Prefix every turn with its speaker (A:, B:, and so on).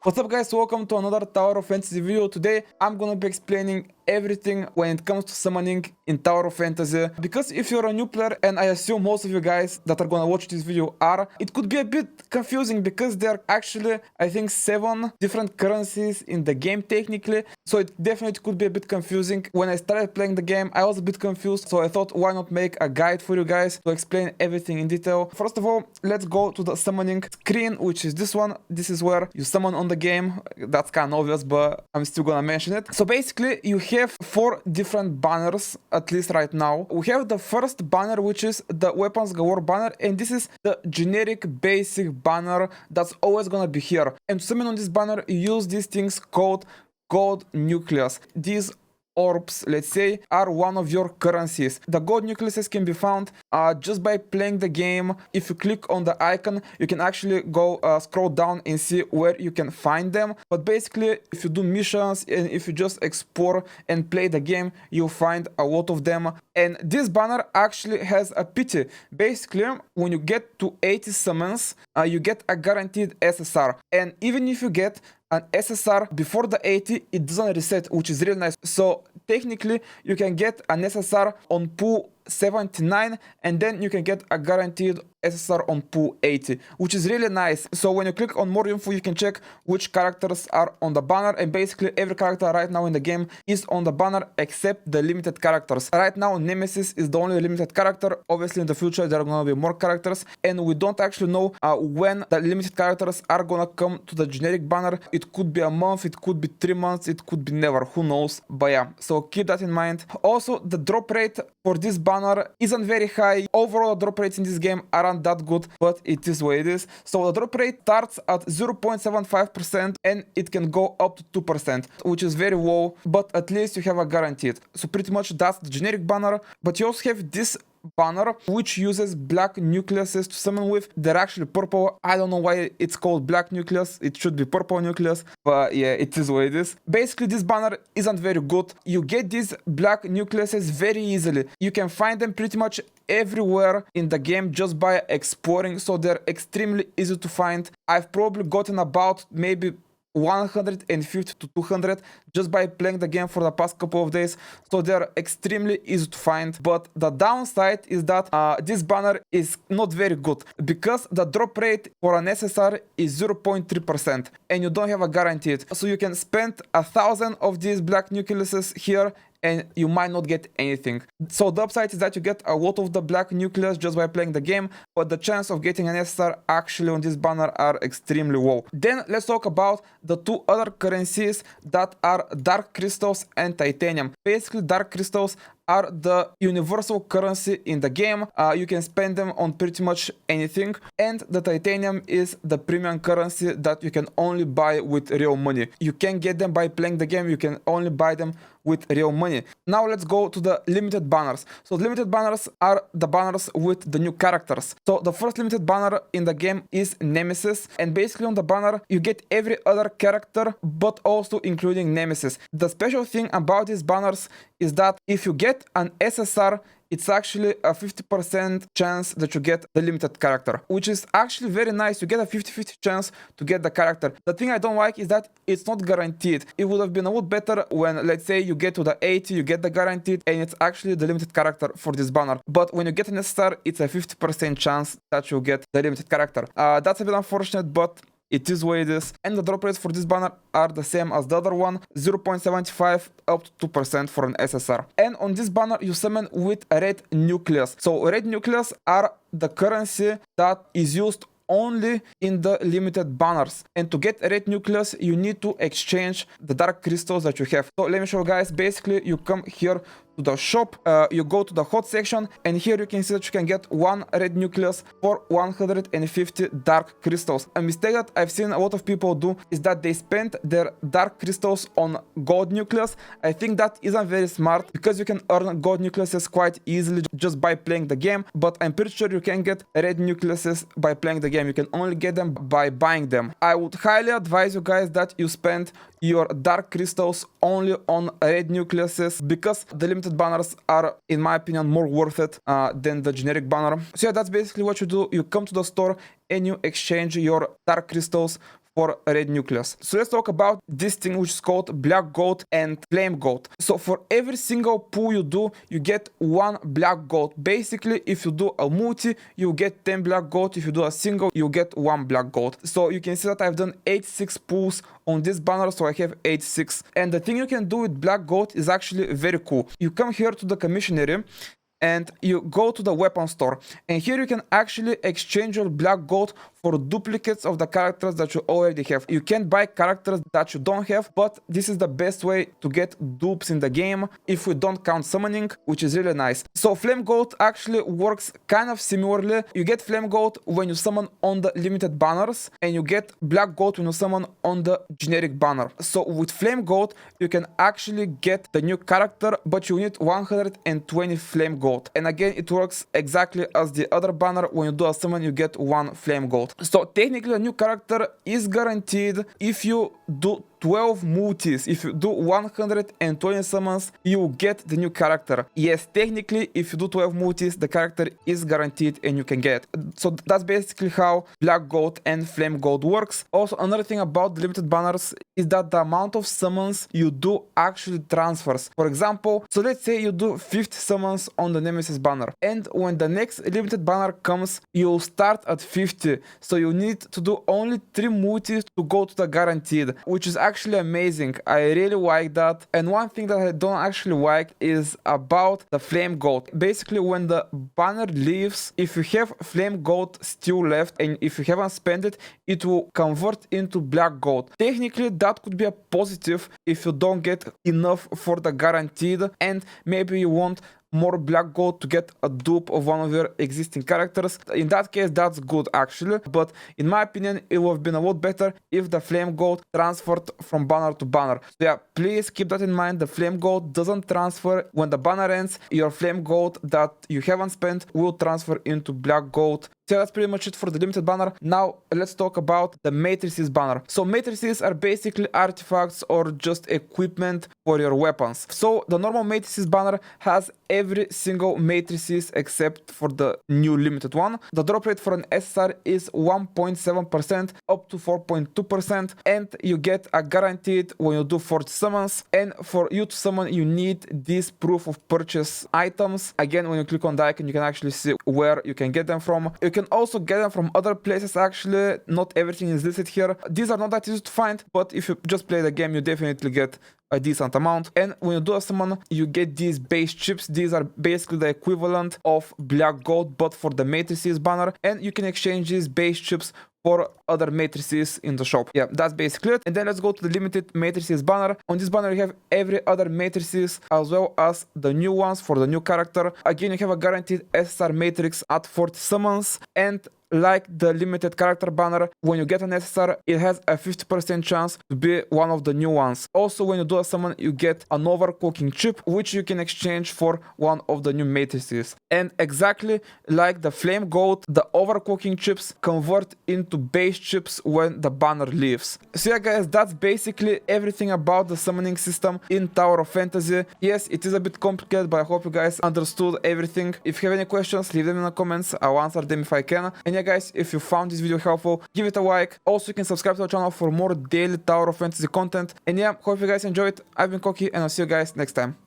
A: What's up guys, welcome to another Tower of Fantasy video. Today I'm gonna be explaining everything when it comes to summoning in Tower of Fantasy, because if you're a new player, and I assume most of you guys that are gonna watch this video are, it could be a bit confusing because there are actually I think 7 different currencies in the game technically, so it definitely could be a bit confusing. When I started playing the game I was a bit confused, so I thought why not make a guide for you guys to explain everything in detail. First of all, let's go to the summoning screen, which is this one. This is where you summon on the game. That's kind of obvious, but I'm still gonna mention it. So basically you have 4 different banners, at least right now. We have the first banner, which is the Weapons Galore banner, and this is the generic basic banner that's always gonna be here. And to summon on this banner you use these things called gold nucleus. These orbs, let's say, are one of your currencies. The gold nucleuses can be found just by playing the game. If you click on the icon you can actually go scroll down and see where you can find them, but basically if you do missions and if you just explore and play the game you'll find a lot of them. And this banner actually has a pity. Basically when you get to 80 summons you get a guaranteed SSR, and even if you get an SSR before the 80 it doesn't reset, which is really nice. So technically you can get an SSR on pool 79 and then you can get a guaranteed SSR on pool 80, which is really nice. So when you click on more info you can check which characters are on the banner, and basically every character right now in the game is on the banner except the limited characters. Right now Nemesis is the only limited character. Obviously in the future there are gonna be more characters, and we don't actually know when the limited characters are gonna come to the generic banner. It could be a month, it could be 3 months, it could be never, who knows. But yeah, so keep that in mind. Also the drop rate for this banner isn't very high. Overall the drop rates in this game aren't that good, but it is what it is. So the drop rate starts at 0.75% and it can go up to 2%, which is very low, but at least you have a guaranteed. So pretty much that's the generic banner. But you also have this banner which uses black nucleuses to summon with. They're actually purple. I don't know why it's called black nucleus, it should be purple nucleus, but yeah, it is what it is. Basically this banner isn't very good. You get these black nucleuses very easily. You can find them pretty much everywhere in the game just by exploring, so they're extremely easy to find. I've probably gotten about maybe 150 to 200 just by playing the game for the past couple of days, so they're extremely easy to find. But the downside is that this banner is not very good because the drop rate for an SSR is 0.3% and you don't have a guaranteed, so you can spend 1,000 of these black nucleuses here and you might not get anything. So the upside is that you get a lot of the black nucleus just by playing the game, but the chance of getting an SSR actually on this banner are extremely low. Then let's talk about the 2 other currencies that are dark crystals and titanium. Basically dark crystals are the universal currency in the game. You can spend them on pretty much anything, and the titanium is the premium currency that you can only buy with real money. You can't get them by playing the game, you can only buy them with real money. Now let's go to the limited banners. So the limited banners are the banners with the new characters. So the first limited banner in the game is Nemesis, and basically on the banner you get every other character but also including Nemesis. The special thing about these banners is that if you get an SSR it's actually a 50% chance that you get the limited character, which is actually very nice. You get a 50-50 chance to get the character. The thing I don't like is that it's not guaranteed. It would have been a lot better when, let's say, you get to the 80, you get the guaranteed, and it's actually the limited character for this banner. But when you get an SSR, it's a 50% chance that you'll get the limited character. That's a bit unfortunate, but it is what it is. And the drop rates for this banner are the same as the other one, 0.75 up to 2% for an SSR. And on this banner you summon with a red nucleus. So red nucleus are the currency that is used only in the limited banners, and to get a red nucleus you need to exchange the dark crystals that you have. So let me show you guys. Basically you come here to the shop, you go to the hot section, and here you can see that you can get 1 red nucleus for 150 dark crystals. A mistake that I've seen a lot of people do is that they spend their dark crystals on gold nucleus. I think that isn't very smart because you can earn gold nucleuses quite easily just by playing the game, but I'm pretty sure you can get red nucleuses by playing the game. You can only get them by buying them. I would highly advise you guys that you spend your dark crystals only on red nucleuses, because the limited banners are, in my opinion, more worth it than the generic banner. So yeah, that's basically what you do. You come to the store and you exchange your dark crystals for red nucleus. So let's talk about this thing which is called black gold and flame gold. So for every single pull you do, you get 1 black gold. Basically, if you do a multi, you get 10 black gold. If you do a single, you get 1 black gold. So you can see that I've done 86 pulls on this banner, so I have 86. And the thing you can do with black gold is actually very cool. You come here to the commission area and you go to the weapon store, and here you can actually exchange your black gold for duplicates of the characters that you already have. You can buy characters that you don't have, but this is the best way to get dupes in the game if we don't count summoning, which is really nice. So flame gold actually works kind of similarly. You get flame gold when you summon on the limited banners, and you get black gold when you summon on the generic banner. So with flame gold you can actually get the new character, but you need 120 flame gold. And again, it works exactly as the other banner. When you do a summon, you get 1 flame gold. So technically a new character is guaranteed if you do 12 multis. If you do 120 summons, you get the new character. Yes, technically if you do 12 multis, the character is guaranteed and you can get. So that's basically how black gold and flame gold works. Also, another thing about the limited banners is that the amount of summons you do actually transfers. For example, so let's say you do 50 summons on the Nemesis banner, and when the next limited banner comes, you'll start at 50. So you need to do only 3 multis to go to the guaranteed, which is actually amazing. I really like that. And one thing that I don't actually like is about the flame gold. Basically, when the banner leaves, if you have flame gold still left and if you haven't spent it, it will convert into black gold. Technically, that could be a positive if you don't get enough for the guaranteed, and maybe you want more black gold to get a dupe of one of your existing characters. In that case, that's good actually, but in my opinion, it would have been a lot better if the flame gold transferred from banner to banner. So yeah, please keep that in mind. The flame gold doesn't transfer. When the banner ends, your flame gold that you haven't spent will transfer into black gold. So that's pretty much it for the limited banner. Now let's talk about the matrices banner. So matrices are basically artifacts or just equipment for your weapons. So the normal matrices banner has every single matrices except for the new limited one. The drop rate for an SSR is 1.7% up to 4.2%, and you get a guaranteed when you do 40 summons. And for you to summon, you need these proof of purchase items. Again, when you click on the icon, you can actually see where you can get them from. You can also get them from other places actually. Not everything is listed here. These are not that easy to find, but if you just play the game, you definitely get a decent amount. And when you do a summon, you get these base chips. These are basically the equivalent of black gold, but for the matrices banner, and you can exchange these base chips for other matrices in the shop. Yeah, that's basically it. And then let's go to the limited matrices banner. On this banner you have every other matrices as well as the new ones for the new character. Again, you have a guaranteed SSR matrix at 40 summons, and like the limited character banner, when you get an SSR, it has a 50% chance to be one of the new ones. Also, when you do a summon, you get an overclocking chip, which you can exchange for one of the new matrices. And exactly like the flame gold, the overclocking chips convert into base chips when the banner leaves. So yeah guys, that's basically everything about the summoning system in Tower of Fantasy. Yes, it is a bit complicated, but I hope you guys understood everything. If you have any questions, leave them in the comments. I'll answer them if I can. And yeah guys, if you found this video helpful, give it a like. Also, you can subscribe to our channel for more daily Tower of Fantasy content. And yeah, hope you guys enjoyed. I've been Koki, and I'll see you guys next time.